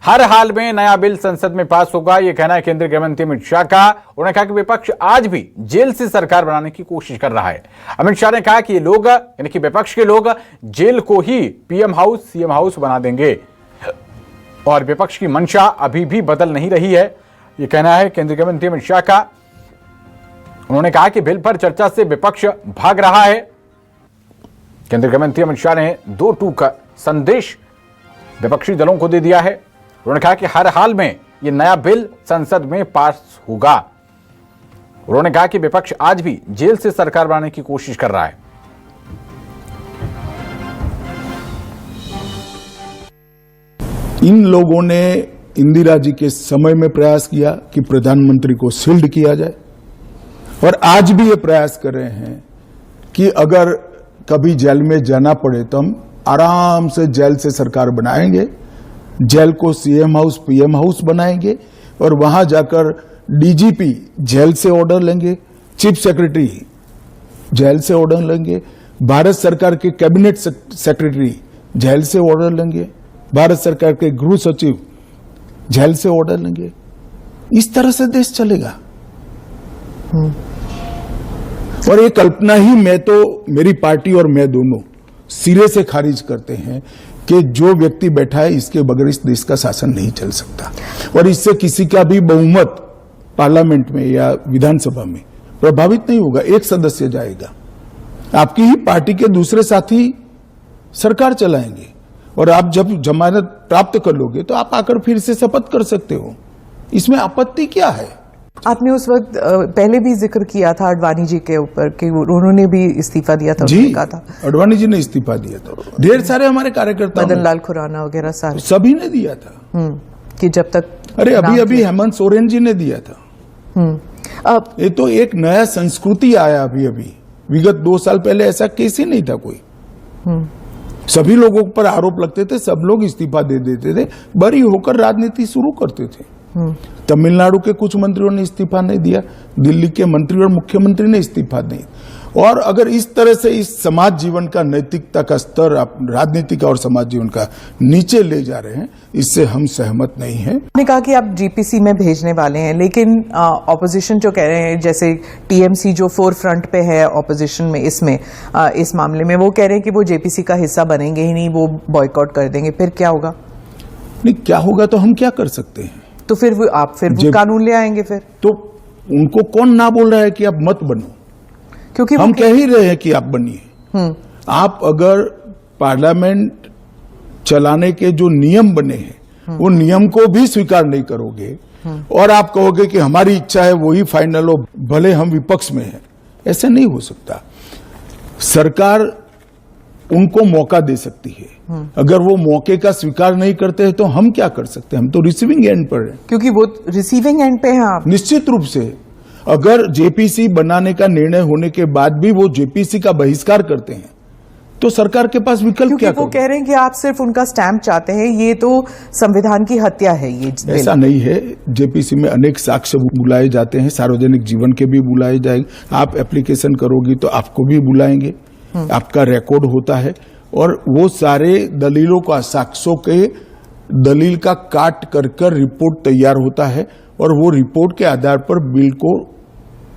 हर हाल में नया बिल संसद में पास होगा, यह कहना है केंद्रीय गृह मंत्री अमित शाह का। उन्होंने कहा कि विपक्ष आज भी जेल से सरकार बनाने की कोशिश कर रहा है। अमित शाह ने कहा कि ये लोग यानी कि विपक्ष के लोग जेल को ही पीएम हाउस सीएम हाउस बना देंगे और विपक्ष की मंशा अभी भी बदल नहीं रही है, यह कहना है केंद्रीय गृह मंत्री अमित शाह का। उन्होंने कहा कि बिल पर चर्चा से विपक्ष भाग रहा है। केंद्रीय गृह मंत्री अमित शाह ने 2 टूक संदेश विपक्षी दलों को दे दिया है। उन्होंने कहा कि हर हाल में यह नया बिल संसद में पास होगा। उन्होंने कहा कि विपक्ष आज भी जेल से सरकार बनाने की कोशिश कर रहा है। इन लोगों ने इंदिरा जी के समय में प्रयास किया कि प्रधानमंत्री को शील्ड किया जाए और आज भी ये प्रयास कर रहे हैं कि अगर कभी जेल में जाना पड़े तो हम आराम से जेल से सरकार बनाएंगे, जेल को सीएम हाउस पीएम हाउस बनाएंगे और वहां जाकर डीजीपी जेल से ऑर्डर लेंगे, चीफ सेक्रेटरी जेल से ऑर्डर लेंगे, भारत सरकार के कैबिनेट सेक्रेटरी जेल से ऑर्डर लेंगे, भारत सरकार के गृह सचिव जेल से ऑर्डर लेंगे। इस तरह से देश चलेगा। और ये कल्पना ही मैं तो मेरी पार्टी और मैं दोनों सिरे से खारिज करते हैं कि जो व्यक्ति बैठा है इसके बगैर इस देश का शासन नहीं चल सकता और इससे किसी का भी बहुमत पार्लियामेंट में या विधानसभा में प्रभावित नहीं होगा। एक सदस्य जाएगा, आपकी ही पार्टी के दूसरे साथी सरकार चलाएंगे और आप जब जमानत प्राप्त कर लोगे तो आप आकर फिर से शपथ कर सकते हो। इसमें आपत्ति क्या है? आपने उस वक्त पहले भी जिक्र किया था अडवाणी जी के ऊपर कि उन्होंने भी इस्तीफा दिया था। जी, कहा था अडवाणी जी ने इस्तीफा दिया था। ढेर सारे हमारे कार्यकर्ता, मदन लाल खुराना वगैरह सारे सभी ने दिया था कि जब तक अभी हेमंत सोरेन जी ने दिया था। ये तो एक नया संस्कृति आया अभी विगत 2 साल पहले ऐसा केस ही नहीं था कोई। सभी लोगों पर आरोप लगते थे, सब लोग इस्तीफा दे देते थे, बरी होकर राजनीति शुरू करते थे। तमिलनाडु के कुछ मंत्रियों ने इस्तीफा नहीं दिया, दिल्ली के मंत्री और मुख्यमंत्री ने इस्तीफा नहीं। और अगर इस तरह से इस समाज जीवन का नैतिकता का स्तर आप राजनीति का और समाज जीवन का नीचे ले जा रहे हैं, इससे हम सहमत नहीं हैं। आपने कहा कि आप जीपीसी में भेजने वाले हैं, लेकिन ऑपोजिशन जो कह रहे हैं, जैसे टीएमसी जो फोर फ्रंट पे है ऑपोजिशन में इस मामले में, वो कह रहे हैं कि वो जेपीसी का हिस्सा बनेंगे ही नहीं, वो बॉयकॉट कर देंगे। फिर क्या होगा? नहीं, क्या होगा तो हम क्या कर सकते हैं? तो फिर आप कानून ले आएंगे फिर? तो उनको कौन ना बोल रहा है कि आप मत बनो, क्योंकि हम कह ही रहे हैं कि आप बनिए। आप अगर पार्लियामेंट चलाने के जो नियम बने हैं वो नियम को भी स्वीकार नहीं करोगे और आप कहोगे कि हमारी इच्छा है वही फाइनल हो, भले हम विपक्ष में हैं, ऐसे नहीं हो सकता। सरकार उनको मौका दे सकती है, अगर वो मौके का स्वीकार नहीं करते हैं तो हम क्या कर सकते हैं? हम तो रिसीविंग एंड पर हैं। क्योंकि वो रिसीविंग एंड पे हैं आप। निश्चित रूप से अगर जेपीसी बनाने का निर्णय होने के बाद भी वो जेपीसी का बहिष्कार करते हैं तो सरकार के पास विकल्प क्या? वो कह रहे हैं कि आप सिर्फ उनका स्टैंप चाहते हैं, ये तो संविधान की हत्या है। ये ऐसा नहीं है। जेपीसी में अनेक साक्ष्य बुलाए जाते हैं, सार्वजनिक जीवन के भी बुलाए जाएंगे। आप एप्लीकेशन करोगी तो आपको भी बुलाएंगे, आपका रिकॉर्ड होता है और वो सारे दलीलों का, साक्ष्यों के दलील का काट कर रिपोर्ट तैयार होता है और वो रिपोर्ट के आधार पर बिल को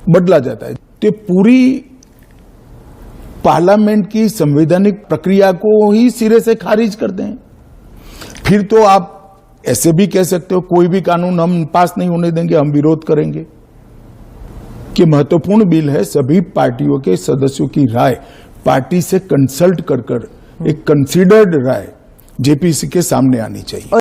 बदला जाता है। तो पूरी पार्लियामेंट की संवैधानिक प्रक्रिया को ही सिरे से खारिज कर दें। फिर तो आप ऐसे भी कह सकते हो कोई भी कानून हम पास नहीं होने देंगे, हम विरोध करेंगे। कि महत्वपूर्ण बिल है, सभी पार्टियों के सदस्यों की राय पार्टी से कंसल्ट कर एक कंसीडर्ड राय जेपीसी के सामने आनी चाहिए।